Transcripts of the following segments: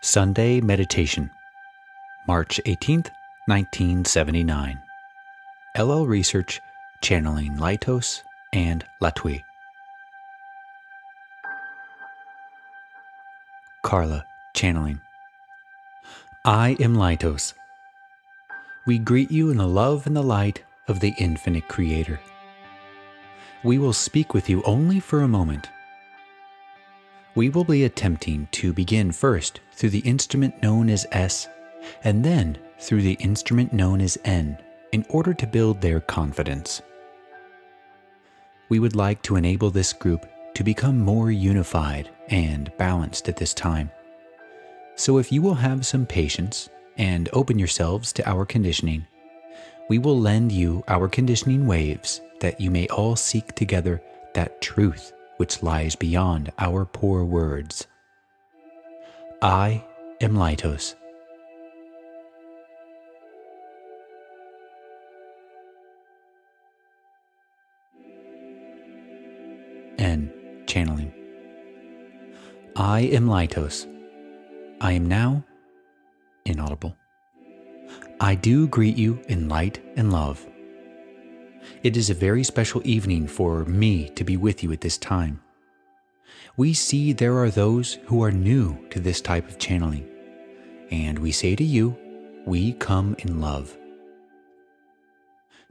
Sunday Meditation, March 18th, 1979. LL Research, channeling Laitos and Latwii. Carla, channeling. I am Laitos. We greet you in the love and the light of the infinite Creator. We will speak with you only for a moment. We will be attempting to begin first through the instrument known as S, and then through the instrument known as N, in order to build their confidence. We would like to enable this group to become more unified and balanced at this time. So if you will have some patience and open yourselves to our conditioning, we will lend you our conditioning waves that you may all seek together that truth which lies beyond our poor words. I am Laitos. N, channeling. I am Laitos. I am now inaudible. I do greet you in light and love. It is a very special evening for me to be with you at this time. We see there are those who are new to this type of channeling, and we say to you, we come in love.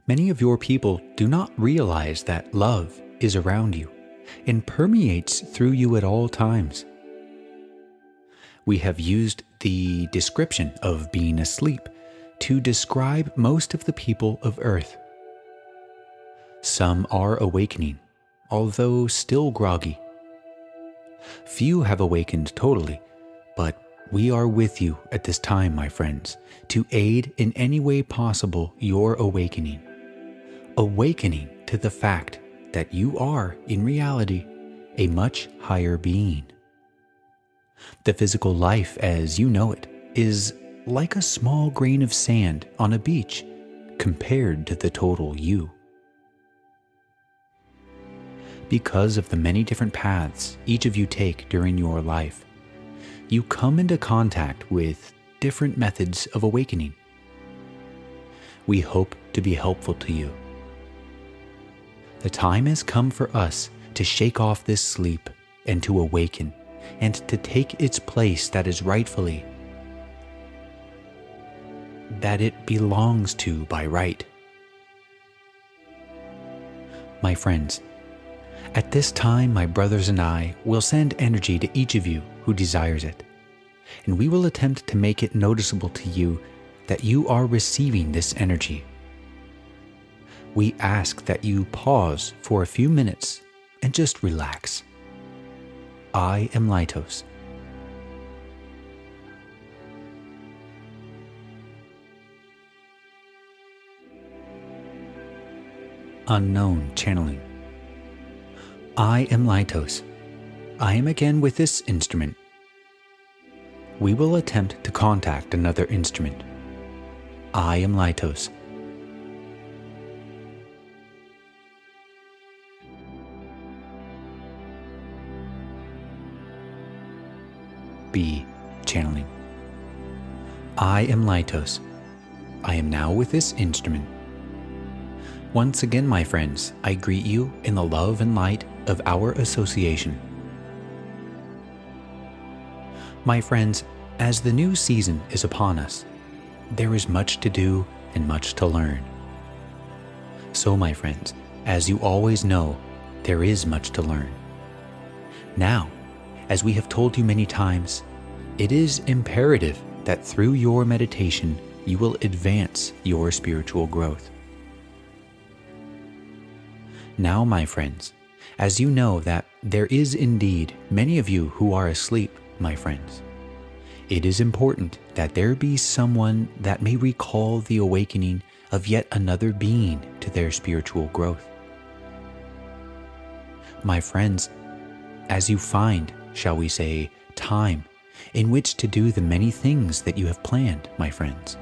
Many of your people do not realize that love is around you and permeates through you at all times. We have used the description of being asleep to describe most of the people of Earth. Some are awakening, although still groggy. Few have awakened totally, but we are with you at this time, my friends, to aid in any way possible your awakening. Awakening to the fact that you are, in reality, a much higher being. The physical life as you know it is like a small grain of sand on a beach compared to the total you. Because of the many different paths each of you take during your life, you come into contact with different methods of awakening. We hope to be helpful to you. The time has come for us to shake off this sleep and to awaken and to take its place that is rightfully, that it belongs to by right. My friends, at this time, my brothers and I will send energy to each of you who desires it, and we will attempt to make it noticeable to you that you are receiving this energy. We ask that you pause for a few minutes and just relax. I am Laitos. Unknown channeling. I am Laitos. I am again with this instrument. We will attempt to contact another instrument. I am Laitos. B, channeling. I am Laitos. I am now with this instrument. Once again, my friends, I greet you in the love and light of our association. My friends, as the new season is upon us, there is much to do and much to learn. So, my friends, as you always know, there is much to learn. Now, as we have told you many times, it is imperative that through your meditation, you will advance your spiritual growth. Now, my friends, as you know that there is indeed many of you who are asleep, my friends, it is important that there be someone that may recall the awakening of yet another being to their spiritual growth. My friends, as you find, shall we say, time in which to do the many things that you have planned, my friends,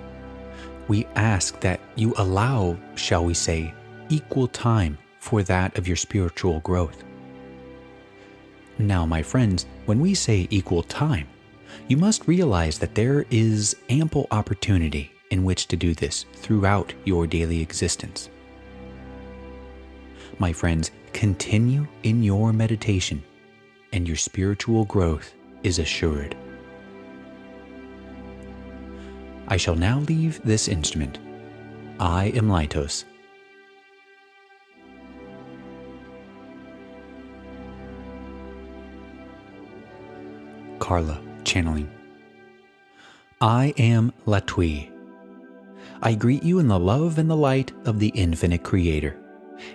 we ask that you allow, shall we say, equal time for that of your spiritual growth. Now, my friends, when we say equal time, You must realize that there is ample opportunity in which to do this throughout your daily existence. My friends, continue in your meditation, and your spiritual growth is assured. I shall now leave this instrument. I am Laitos. Carla, channeling. I am Latwii. I greet you in the love and the light of the infinite Creator,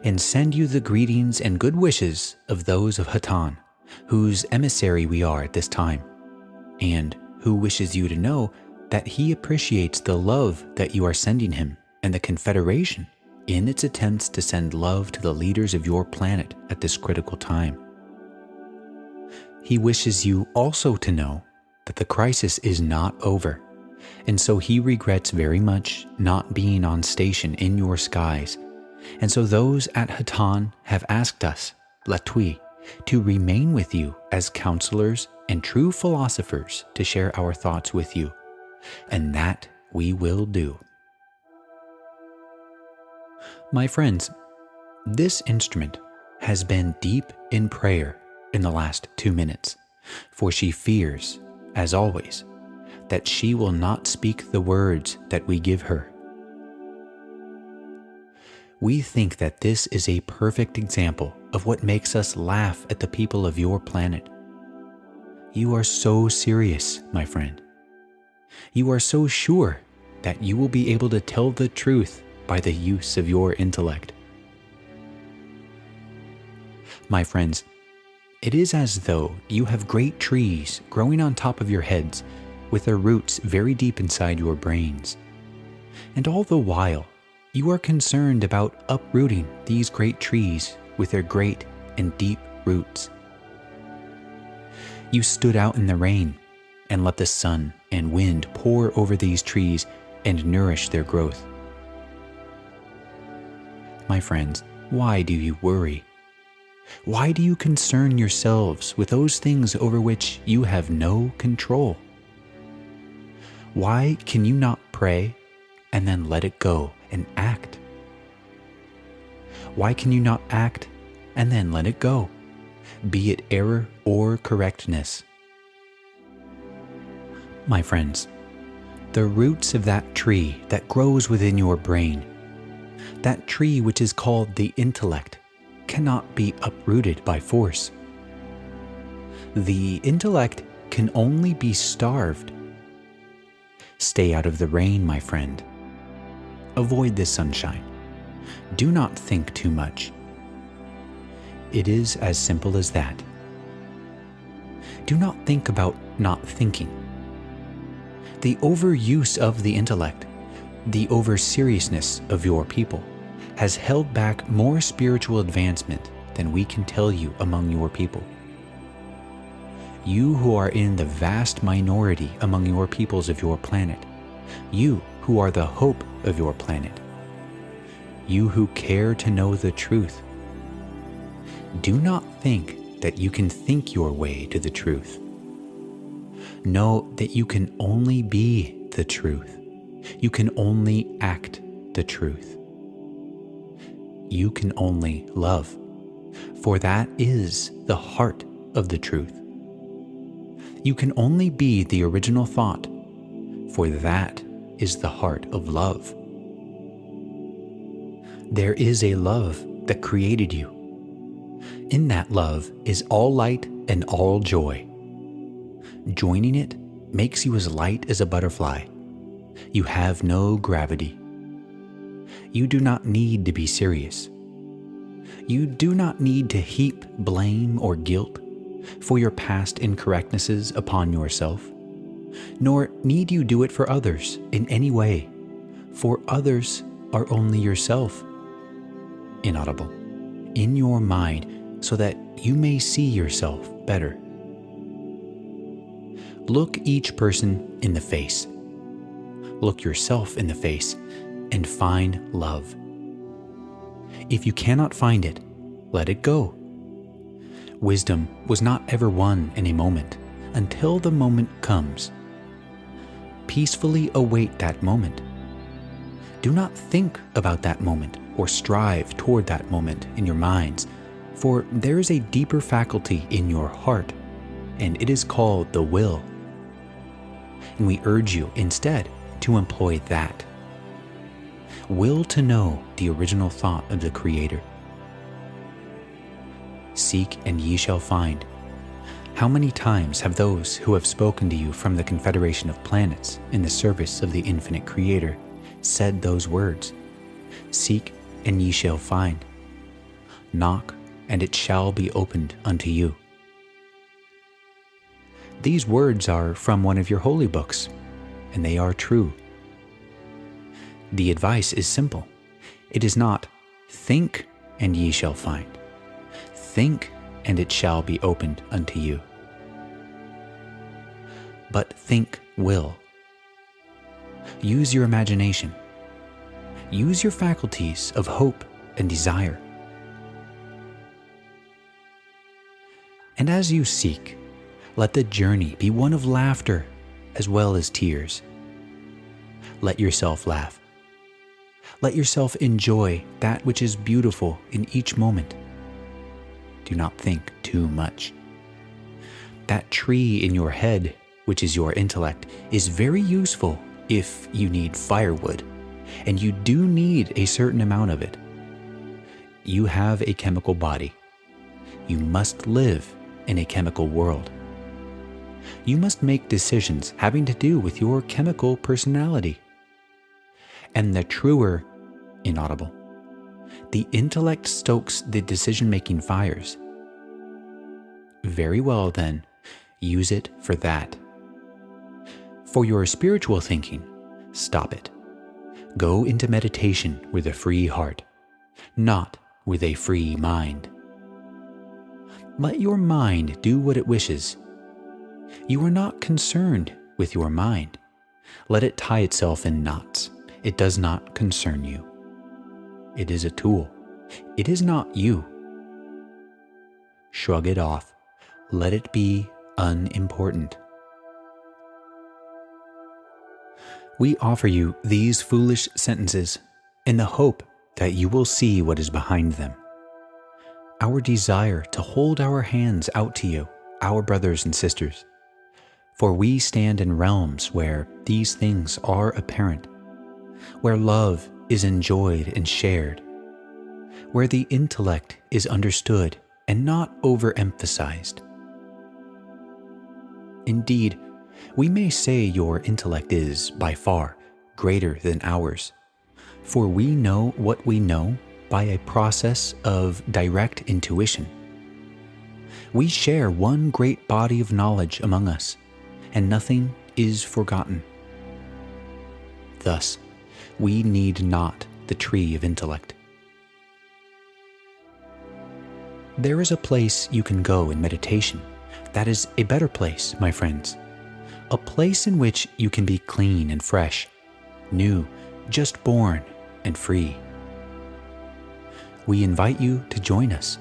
and send you the greetings and good wishes of those of Hatan, whose emissary we are at this time, and who wishes you to know that he appreciates the love that you are sending him and the Confederation in its attempts to send love to the leaders of your planet at this critical time. He wishes you also to know that the crisis is not over, and so he regrets very much not being on station in your skies, and so those at Hatan have asked us, Latwii, to remain with you as counselors and true philosophers to share our thoughts with you, and that we will do. My friends, this instrument has been deep in prayer in the last 2 minutes, for she fears, as always, that she will not speak the words that we give her. We think that this is a perfect example of what makes us laugh at the people of your planet. You are so serious, my friend. You are so sure that you will be able to tell the truth by the use of your intellect. My friends, it is as though you have great trees growing on top of your heads with their roots very deep inside your brains. And all the while, you are concerned about uprooting these great trees with their great and deep roots. You stood out in the rain and let the sun and wind pour over these trees and nourish their growth. My friends, why do you worry? Why do you concern yourselves with those things over which you have no control? Why can you not pray and then let it go and act? Why can you not act and then let it go, be it error or correctness? My friends, the roots of that tree that grows within your brain, that tree which is called the intellect, cannot be uprooted by force. The intellect can only be starved. Stay out of the rain, my friend. Avoid the sunshine. Do not think too much. It is as simple as that. Do not think about not thinking. The overuse of the intellect, the over-seriousness of your people, has held back more spiritual advancement than we can tell you among your people. You who are in the vast minority among your peoples of your planet, you who are the hope of your planet, you who care to know the truth, do not think that you can think your way to the truth. Know that you can only be the truth. You can only act the truth. You can only love, for that is the heart of the truth. You can only be the original thought, for that is the heart of love. There is a love that created you. In that love is all light and all joy. Joining it makes you as light as a butterfly. You have no gravity. You do not need to be serious. You do not need to heap blame or guilt for your past incorrectnesses upon yourself, nor need you do it for others in any way, for others are only yourself. Inaudible. In your mind, so that you may see yourself better. Look each person in the face. Look yourself in the face and find love. If you cannot find it, let it go. Wisdom was not ever won in a moment, until the moment comes. Peacefully await that moment. Do not think about that moment or strive toward that moment in your minds, for there is a deeper faculty in your heart, and it is called the will. And we urge you instead to employ that. Will to know the original thought of the Creator. Seek and ye shall find. How many times have those who have spoken to you from the Confederation of planets in the service of the infinite Creator said those words? Seek and ye shall find. Knock and it shall be opened unto you. These words are from one of your holy books, and they are true. The advice is simple. It is not, think and ye shall find. Think and it shall be opened unto you. But think will. Use your imagination. Use your faculties of hope and desire. And as you seek, let the journey be one of laughter as well as tears. Let yourself laugh. Let yourself enjoy that which is beautiful in each moment. Do not think too much. That tree in your head, which is your intellect, is very useful if you need firewood, and you do need a certain amount of it. You have a chemical body. You must live in a chemical world. You must make decisions having to do with your chemical personality. And the truer, inaudible, the intellect stokes the decision-making fires. Very well then, use it for that. For your spiritual thinking, stop it. Go into meditation with a free heart, not with a free mind. Let your mind do what it wishes. You are not concerned with your mind. Let it tie itself in knots. It does not concern you. It is a tool. It is not you. Shrug it off. Let it be unimportant. We offer you these foolish sentences in the hope that you will see what is behind them. Our desire to hold our hands out to you, our brothers and sisters, for we stand in realms where these things are apparent, where love is enjoyed and shared, where the intellect is understood and not overemphasized. Indeed, we may say your intellect is, by far, greater than ours, for we know what we know by a process of direct intuition. We share one great body of knowledge among us, and nothing is forgotten. Thus, we need not the tree of intellect. There is a place you can go in meditation that is a better place, my friends. A place in which you can be clean and fresh, new, just born, and free. We invite you to join us,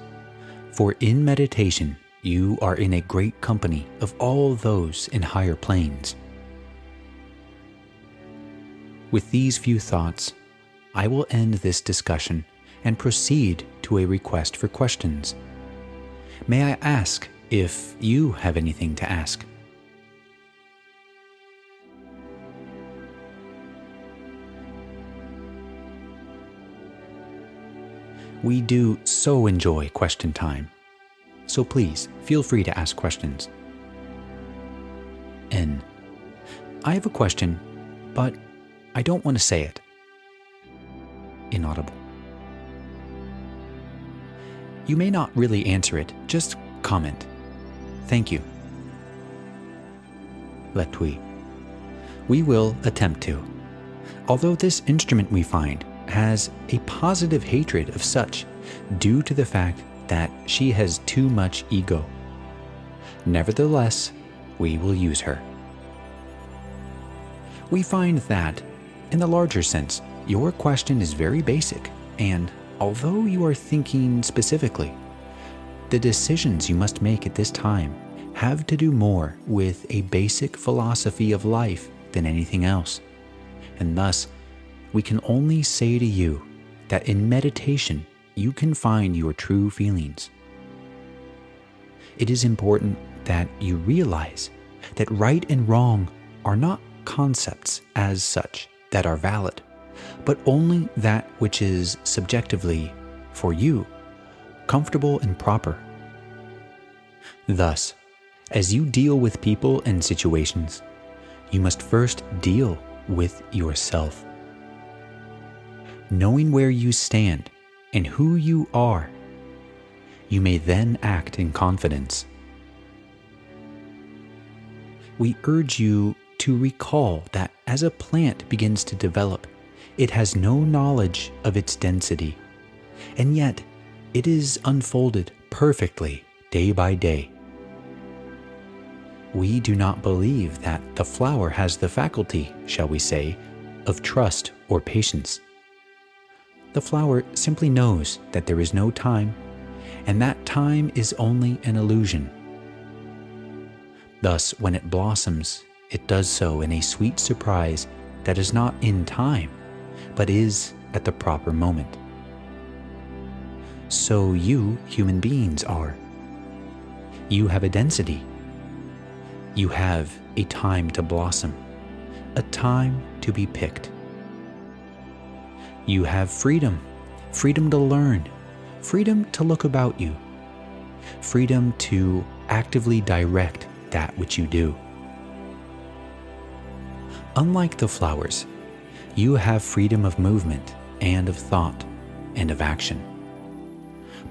for in meditation you are in a great company of all those in higher planes. With these few thoughts, I will end this discussion and proceed to a request for questions. May I ask if you have anything to ask? We do so enjoy question time, so please feel free to ask questions. N. I have a question, but I don't want to say it. Inaudible. You may not really answer it, just comment. Thank you. Latwii. We will attempt to. Although this instrument we find has a positive hatred of such due to the fact that she has too much ego. Nevertheless, we will use her. We find that, in the larger sense, your question is very basic, and although you are thinking specifically, the decisions you must make at this time have to do more with a basic philosophy of life than anything else, and thus we can only say to you that in meditation you can find your true feelings. It is important that you realize that right and wrong are not concepts as such that are valid, but only that which is subjectively, for you, comfortable and proper. Thus, as you deal with people and situations, you must first deal with yourself. Knowing where you stand and who you are, you may then act in confidence. We urge you to recall that as a plant begins to develop, it has no knowledge of its density, and yet it is unfolded perfectly day by day. We do not believe that the flower has the faculty, shall we say, of trust or patience. The flower simply knows that there is no time, and that time is only an illusion. Thus, when it blossoms, it does so in a sweet surprise that is not in time, but is at the proper moment. So you, human beings, are. You have a density. You have a time to blossom, a time to be picked. You have freedom, freedom to learn, freedom to look about you, freedom to actively direct that which you do. Unlike the flowers, you have freedom of movement and of thought and of action.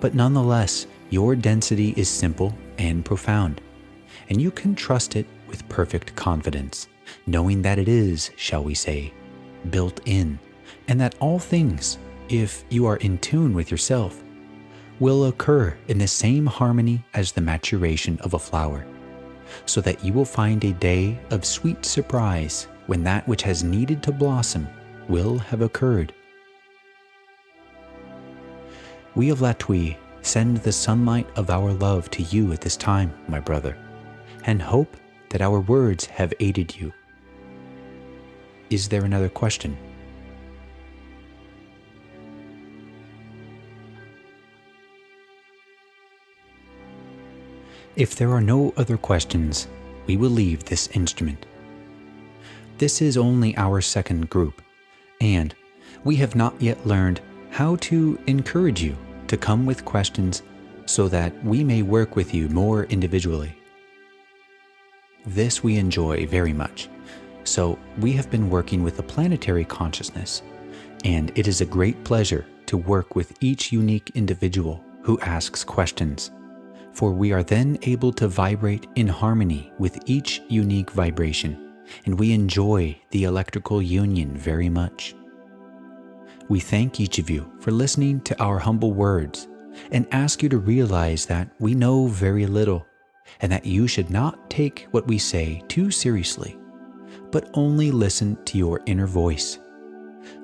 But nonetheless, your density is simple and profound, and you can trust it with perfect confidence, knowing that it is, shall we say, built in, and that all things, if you are in tune with yourself, will occur in the same harmony as the maturation of a flower, so that you will find a day of sweet surprise when that which has needed to blossom will have occurred. We of Latwii send the sunlight of our love to you at this time, my brother, and hope that our words have aided you. Is there another question? If there are no other questions, we will leave this instrument. This is only our second group, and we have not yet learned how to encourage you to come with questions so that we may work with you more individually. This we enjoy very much, so we have been working with the planetary consciousness, and it is a great pleasure to work with each unique individual who asks questions, for we are then able to vibrate in harmony with each unique vibration, and we enjoy the electrical union very much. We thank each of you for listening to our humble words and ask you to realize that we know very little and that you should not take what we say too seriously, but only listen to your inner voice,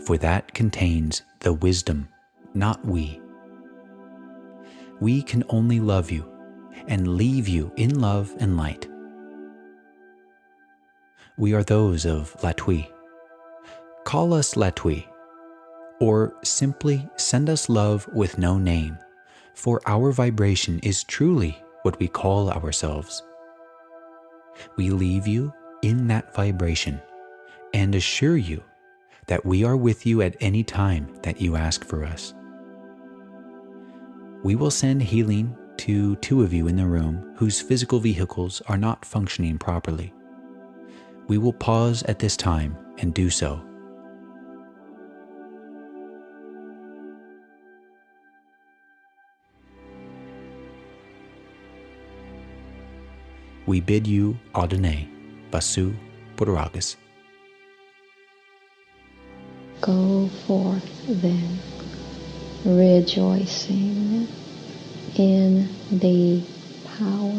for that contains the wisdom, not we. We can only love you and leave you in love and light. We are those of Latwii. Call us Latwii, or simply send us love with no name, for our vibration is truly what we call ourselves. We leave you in that vibration and assure you that we are with you at any time that you ask for us. We will send healing to 2 of you in the room whose physical vehicles are not functioning properly. We will pause at this time and do so. We bid you Adonai, Basu Puragas. Go forth then, rejoicing in the power